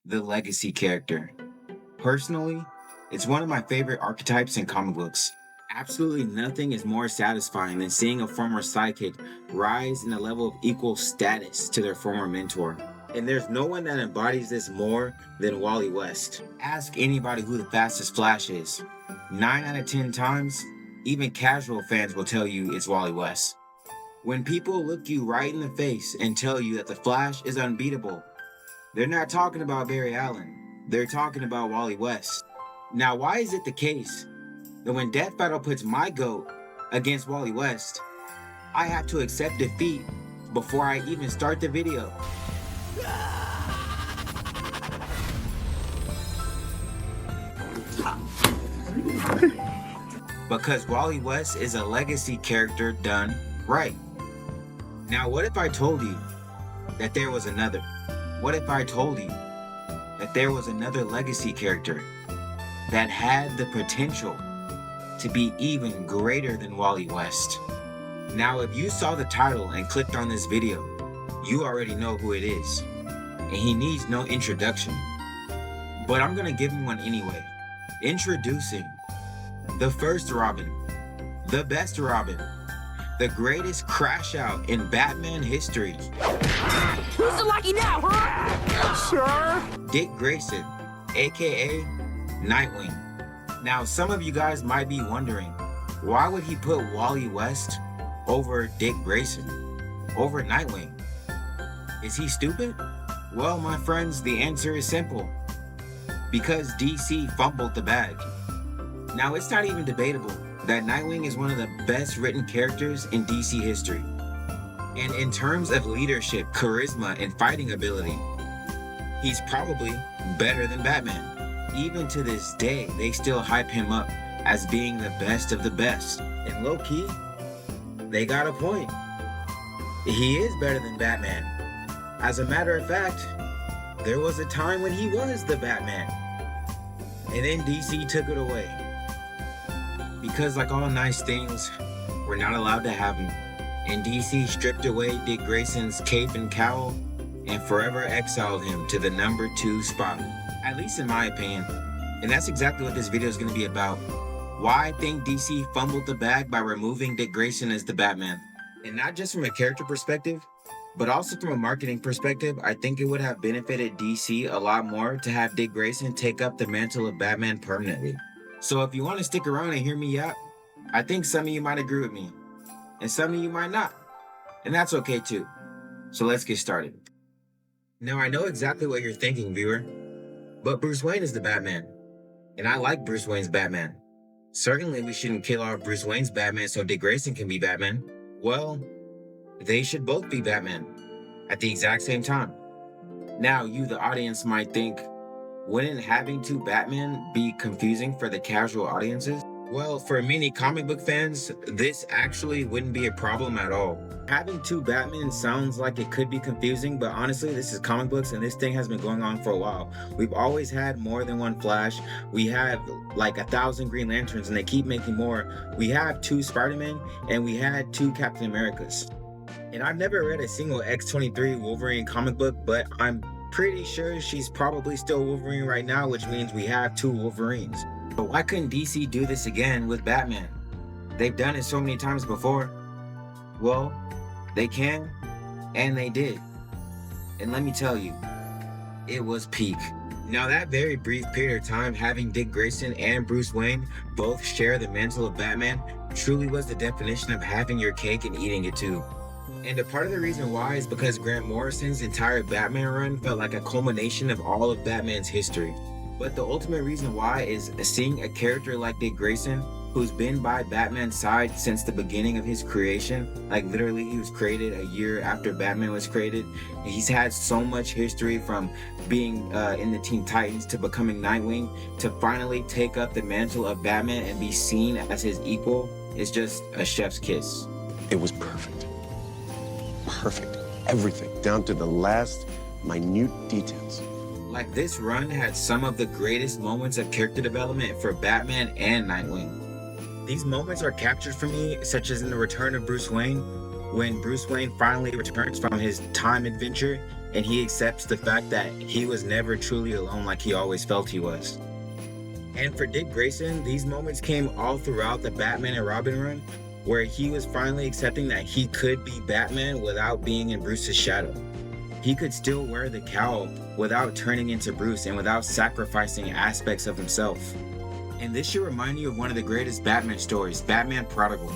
the legacy character. Personally, it's one of my favorite archetypes in comic books. Absolutely nothing is more satisfying than seeing a former sidekick rise in a level of equal status to their former mentor. And there's no one that embodies this more than Wally West. Ask anybody who the fastest Flash is. 9 out of 10 times, even casual fans will tell you it's Wally West. When people look you right in the face and tell you that the Flash is unbeatable, they're not talking about Barry Allen. They're talking about Wally West. Now, why is it the case that when Death Battle puts my GOAT against Wally West, I have to accept defeat before I even start the video? Because Wally West is a legacy character done right. Now, what if I told you that there was another? What if I told you that there was another legacy character that had the potential to be even greater than Wally West? Now, if you saw the title and clicked on this video, you already know who it is, and he needs no introduction. But I'm gonna give him one anyway. Introducing the first Robin, the best Robin, the greatest crash out in Batman history. Who's the lucky now, huh? Sir? Dick Grayson, aka Nightwing. Now, some of you guys might be wondering, why would he put Wally West over Dick Grayson, over Nightwing? Is he stupid? Well, my friends, the answer is simple. Because DC fumbled the bag. Now, it's not even debatable that Nightwing is one of the best written characters in DC history. And in terms of leadership, charisma, and fighting ability, he's probably better than Batman. Even to this day, they still hype him up as being the best of the best. And low-key, they got a point. He is better than Batman. As a matter of fact, there was a time when he was the Batman. And then DC took it away. Because like all nice things, we're not allowed to have them. And DC stripped away Dick Grayson's cape and cowl and forever exiled him to the number 2 spot. At least in my opinion. And that's exactly what this video is going to be about. Why I think DC fumbled the bag by removing Dick Grayson as the Batman. And not just from a character perspective, but also from a marketing perspective, I think it would have benefited DC a lot more to have Dick Grayson take up the mantle of Batman permanently. So if you want to stick around and hear me out, I think some of you might agree with me, and some of you might not. And that's okay too. So let's get started. Now, I know exactly what you're thinking, viewer, but Bruce Wayne is the Batman, and I like Bruce Wayne's Batman. Certainly we shouldn't kill off Bruce Wayne's Batman so Dick Grayson can be Batman. Well, they should both be Batman at the exact same time. Now, you, the audience, might think, wouldn't having 2 Batman be confusing for the casual audiences? Well, for many comic book fans, this actually wouldn't be a problem at all. Having 2 Batman sounds like it could be confusing, but honestly, this is comic books and this thing has been going on for a while. We've always had more than one Flash. We have like 1,000 Green Lanterns and they keep making more. We have 2 Spider-Men and we had 2 Captain Americas. And I've never read a single X-23 Wolverine comic book, but I'm pretty sure she's probably still Wolverine right now, which means we have 2 Wolverines. But why couldn't DC do this again with Batman? They've done it so many times before. Well, they can, and they did. And let me tell you, it was peak. Now, that very brief period of time having Dick Grayson and Bruce Wayne both share the mantle of Batman truly was the definition of having your cake and eating it too. And a part of the reason why is because Grant Morrison's entire Batman run felt like a culmination of all of Batman's history. But the ultimate reason why is seeing a character like Dick Grayson, who's been by Batman's side since the beginning of his creation. Like literally he was created a year after Batman was created. He's had so much history from being in the Teen Titans to becoming Nightwing to finally take up the mantle of Batman and be seen as his equal is just a chef's kiss. It was perfect. Perfect. Everything, down to the last minute details. Like, this run had some of the greatest moments of character development for Batman and Nightwing. These moments are captured for me, such as in the return of Bruce Wayne, when Bruce Wayne finally returns from his time adventure and he accepts the fact that he was never truly alone like he always felt he was. And for Dick Grayson, these moments came all throughout the Batman and Robin run, where he was finally accepting that he could be Batman without being in Bruce's shadow. He could still wear the cowl without turning into Bruce and without sacrificing aspects of himself. And this should remind you of one of the greatest Batman stories, Batman Prodigal.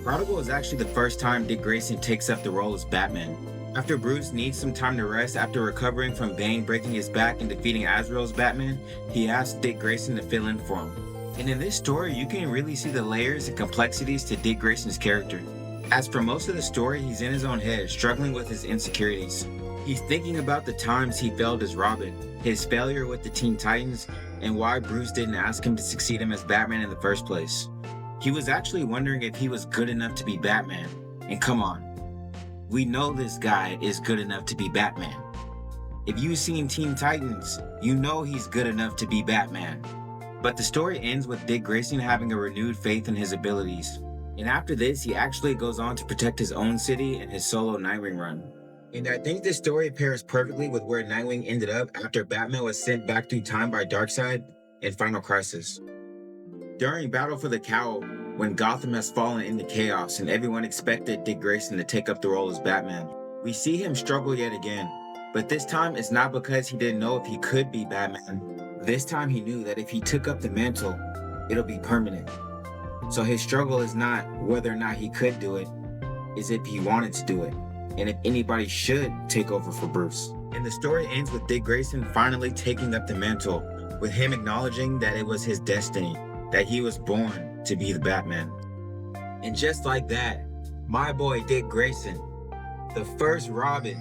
Prodigal is actually the first time Dick Grayson takes up the role as Batman. After Bruce needs some time to rest after recovering from Bane breaking his back and defeating Azrael's Batman, he asks Dick Grayson to fill in for him. And in this story, you can really see the layers and complexities to Dick Grayson's character. As for most of the story, he's in his own head, struggling with his insecurities. He's thinking about the times he failed as Robin, his failure with the Teen Titans, and why Bruce didn't ask him to succeed him as Batman in the first place. He was actually wondering if he was good enough to be Batman. And come on, we know this guy is good enough to be Batman. If you've seen Teen Titans, you know he's good enough to be Batman. But the story ends with Dick Grayson having a renewed faith in his abilities. And after this, he actually goes on to protect his own city and his solo Nightwing run. And I think this story pairs perfectly with where Nightwing ended up after Batman was sent back through time by Darkseid in Final Crisis. During Battle for the Cowl, when Gotham has fallen into chaos and everyone expected Dick Grayson to take up the role as Batman, we see him struggle yet again. But this time, it's not because he didn't know if he could be Batman. This time he knew that if he took up the mantle, it'll be permanent. So his struggle is not whether or not he could do it, is if he wanted to do it, and if anybody should take over for Bruce. And the story ends with Dick Grayson finally taking up the mantle, with him acknowledging that it was his destiny, that he was born to be the Batman. And just like that, my boy Dick Grayson, the first Robin,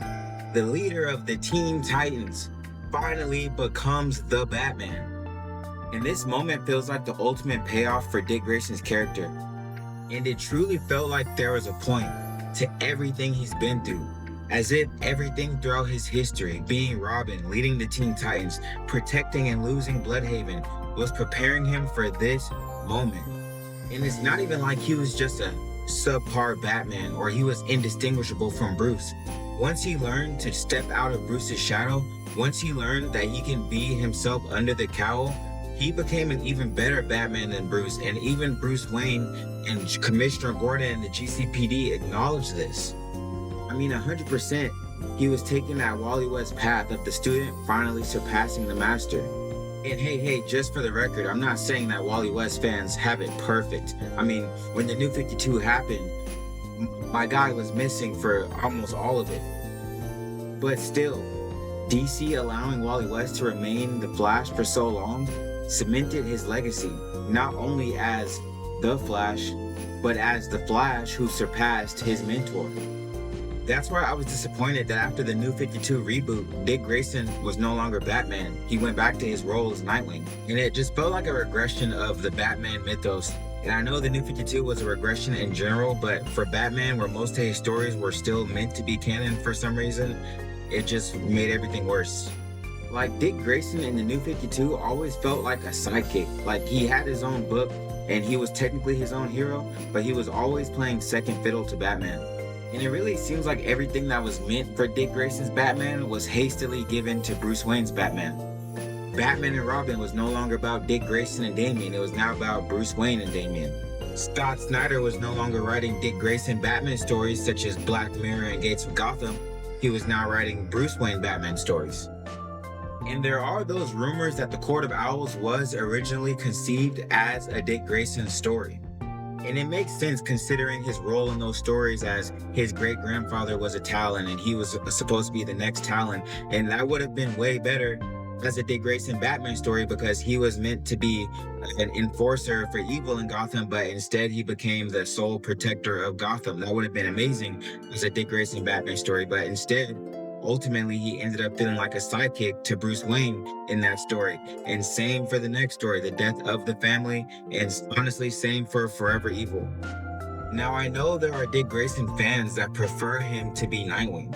the leader of the Teen Titans, finally becomes the Batman. And this moment feels like the ultimate payoff for Dick Grayson's character. And it truly felt like there was a point to everything he's been through. As if everything throughout his history, being Robin, leading the Teen Titans, protecting and losing Bloodhaven, was preparing him for this moment. And it's not even like he was just a subpar Batman or he was indistinguishable from Bruce. Once he learned to step out of Bruce's shadow, once he learned that he can be himself under the cowl, he became an even better Batman than Bruce, and even Bruce Wayne and Commissioner Gordon and the GCPD acknowledged this. I mean, 100%, he was taking that Wally West path of the student finally surpassing the master. And hey, just for the record, I'm not saying that Wally West fans have it perfect. I mean, when the New 52 happened, my guy was missing for almost all of it. But still, DC allowing Wally West to remain the Flash for so long cemented his legacy, not only as the Flash, but as the Flash who surpassed his mentor. That's why I was disappointed that after the New 52 reboot, Dick Grayson was no longer Batman. He went back to his role as Nightwing. And it just felt like a regression of the Batman mythos. And I know the New 52 was a regression in general, but for Batman, where most of his stories were still meant to be canon for some reason, it just made everything worse. Like, Dick Grayson in the New 52 always felt like a sidekick. Like, he had his own book, and he was technically his own hero, but he was always playing second fiddle to Batman. And it really seems like everything that was meant for Dick Grayson's Batman was hastily given to Bruce Wayne's Batman. Batman and Robin was no longer about Dick Grayson and Damian, it was now about Bruce Wayne and Damian. Scott Snyder was no longer writing Dick Grayson Batman stories such as Black Mirror and Gates of Gotham, he was now writing Bruce Wayne Batman stories. And there are those rumors that the Court of Owls was originally conceived as a Dick Grayson story. And it makes sense considering his role in those stories, as his great-grandfather was a Talon and he was supposed to be the next Talon. And that would have been way better as a Dick Grayson Batman story because he was meant to be an enforcer for evil in Gotham, but instead he became the sole protector of Gotham. That would have been amazing as a Dick Grayson Batman story, but instead, ultimately, he ended up feeling like a sidekick to Bruce Wayne in that story. And same for the next story, the death of the family, and honestly, same for Forever Evil. Now, I know there are Dick Grayson fans that prefer him to be Nightwing.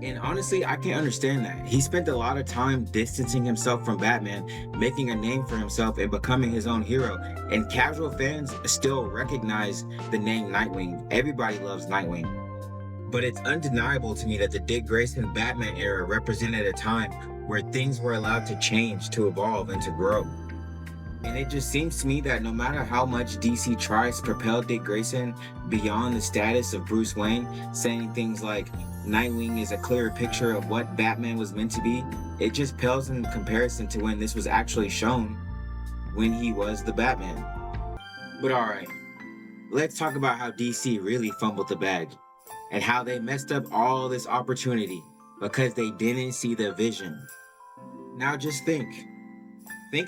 And honestly, I can understand that. He spent a lot of time distancing himself from Batman, making a name for himself and becoming his own hero. And casual fans still recognize the name Nightwing. Everybody loves Nightwing. But it's undeniable to me that the Dick Grayson Batman era represented a time where things were allowed to change, to evolve, and to grow. And it just seems to me that no matter how much DC tries to propel Dick Grayson beyond the status of Bruce Wayne, saying things like Nightwing is a clearer picture of what Batman was meant to be, it just pales in comparison to when this was actually shown when he was the Batman. But alright, let's talk about how DC really fumbled the bag and how they messed up all this opportunity because they didn't see the vision. Now just think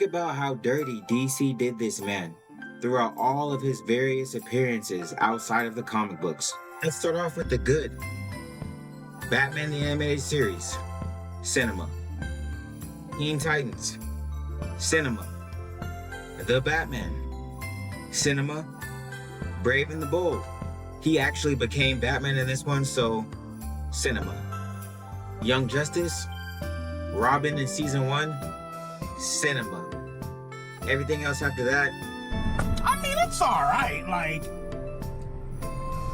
about how dirty DC did this man throughout all of his various appearances outside of the comic books. Let's start off with the good. Batman the Animated Series, cinema. Teen Titans, cinema. The Batman, cinema. Brave and the Bold. He actually became Batman in this one, so cinema. Young Justice, Robin in season 1, cinema. Everything else after that, I mean, it's alright, like,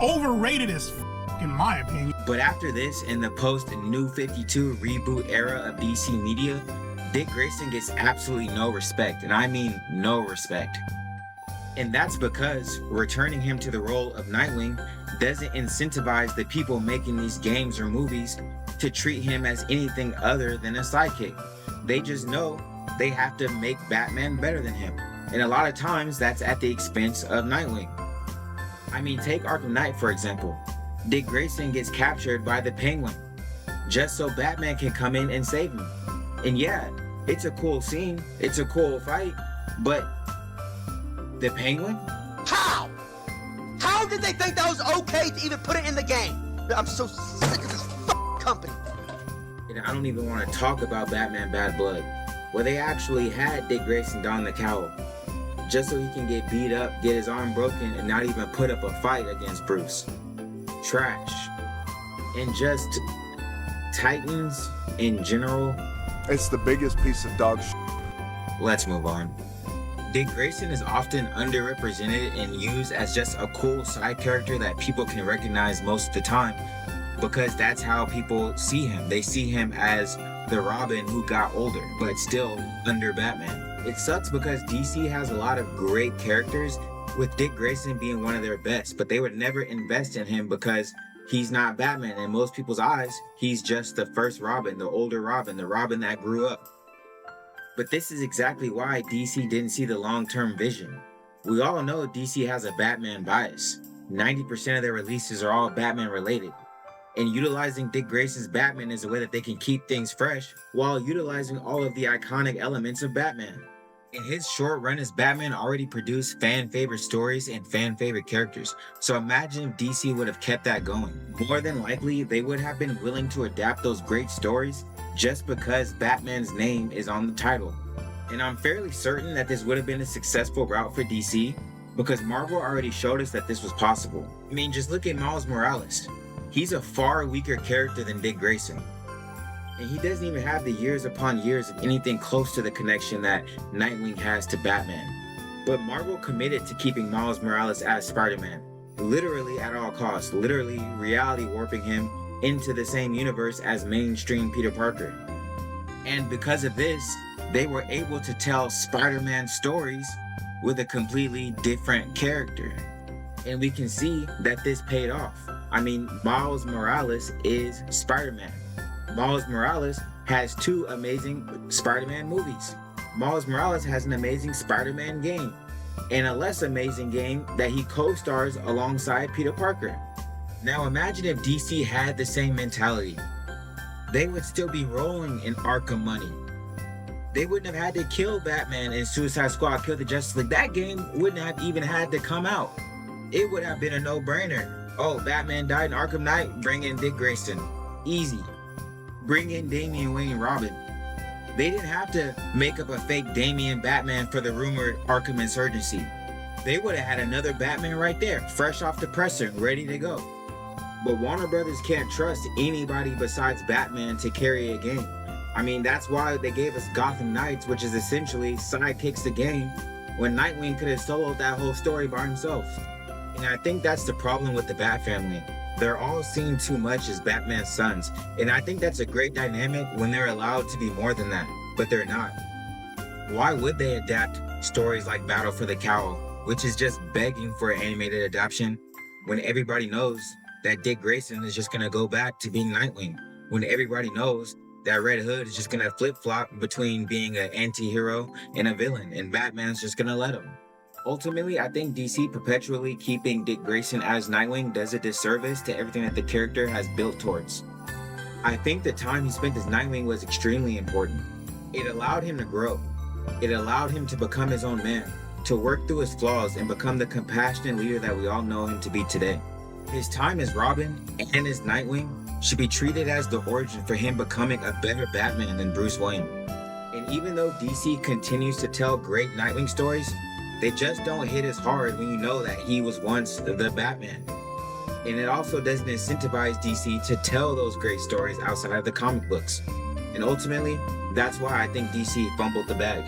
overrated as in my opinion. But after this, in the post-New 52 reboot era of DC media, Dick Grayson gets absolutely no respect, and I mean no respect. And that's because returning him to the role of Nightwing doesn't incentivize the people making these games or movies to treat him as anything other than a sidekick. They just know they have to make Batman better than him. And a lot of times that's at the expense of Nightwing. I mean, take Arkham Knight for example. Dick Grayson gets captured by the Penguin just so Batman can come in and save him. And yeah, it's a cool scene, it's a cool fight, but the Penguin? How? How did they think that was okay to even put it in the game? I'm so sick of this company. And I don't even want to talk about Batman Bad Blood, where they actually had Dick Grayson don the cowl just so he can get beat up, get his arm broken, and not even put up a fight against Bruce. Trash. And just Titans in general. It's the biggest piece of dog shit. Let's move on. Dick Grayson is often underrepresented and used as just a cool side character that people can recognize most of the time because that's how people see him. They see him as the Robin who got older, but still under Batman. It sucks because DC has a lot of great characters, with Dick Grayson being one of their best, but they would never invest in him because he's not Batman. In most people's eyes, he's just the first Robin, the older Robin, the Robin that grew up. But this is exactly why DC didn't see the long-term vision. We all know DC has a Batman bias. 90% of their releases are all Batman related. And utilizing Dick Grayson's Batman is a way that they can keep things fresh while utilizing all of the iconic elements of Batman. In his short run as Batman already produced fan-favorite stories and fan-favorite characters. So imagine if DC would have kept that going. More than likely, they would have been willing to adapt those great stories just because Batman's name is on the title. And I'm fairly certain that this would have been a successful route for DC because Marvel already showed us that this was possible. I mean, just look at Miles Morales. He's a far weaker character than Dick Grayson. And he doesn't even have the years upon years of anything close to the connection that Nightwing has to Batman. But Marvel committed to keeping Miles Morales as Spider-Man, literally at all costs, literally reality warping him into the same universe as mainstream Peter Parker. And because of this, they were able to tell Spider-Man stories with a completely different character. And we can see that this paid off. I mean, Miles Morales is Spider-Man. Miles Morales has 2 amazing Spider-Man movies. Miles Morales has an amazing Spider-Man game, and a less amazing game that he co-stars alongside Peter Parker. Now imagine if DC had the same mentality. They would still be rolling in Arkham money. They wouldn't have had to kill Batman in Suicide Squad, kill the Justice League. That game wouldn't have even had to come out. It would have been a no-brainer. Oh, Batman died in Arkham Knight, bring in Dick Grayson. Easy. Bring in Damian Wayne Robin. They didn't have to make up a fake Damian Batman for the rumored Arkham insurgency. They would have had another Batman right there, fresh off the presser, ready to go. But Warner Brothers can't trust anybody besides Batman to carry a game. I mean, that's why they gave us Gotham Knights, which is essentially sidekicks the game, when Nightwing could have soloed that whole story by himself. And I think that's the problem with the Bat family. They're all seen too much as Batman's sons, and I think that's a great dynamic when they're allowed to be more than that, but they're not. Why would they adapt stories like Battle for the Cowl, which is just begging for an animated adaptation, when everybody knows that Dick Grayson is just gonna go back to being Nightwing, when everybody knows that Red Hood is just gonna flip-flop between being an anti-hero and a villain, and Batman's just gonna let him? Ultimately, I think DC perpetually keeping Dick Grayson as Nightwing does a disservice to everything that the character has built towards. I think the time he spent as Nightwing was extremely important. It allowed him to grow. It allowed him to become his own man, to work through his flaws and become the compassionate leader that we all know him to be today. His time as Robin and as Nightwing should be treated as the origin for him becoming a better Batman than Bruce Wayne. And even though DC continues to tell great Nightwing stories, they just don't hit as hard when you know that he was once the Batman. And it also doesn't incentivize DC to tell those great stories outside of the comic books. And ultimately, that's why I think DC fumbled the bag.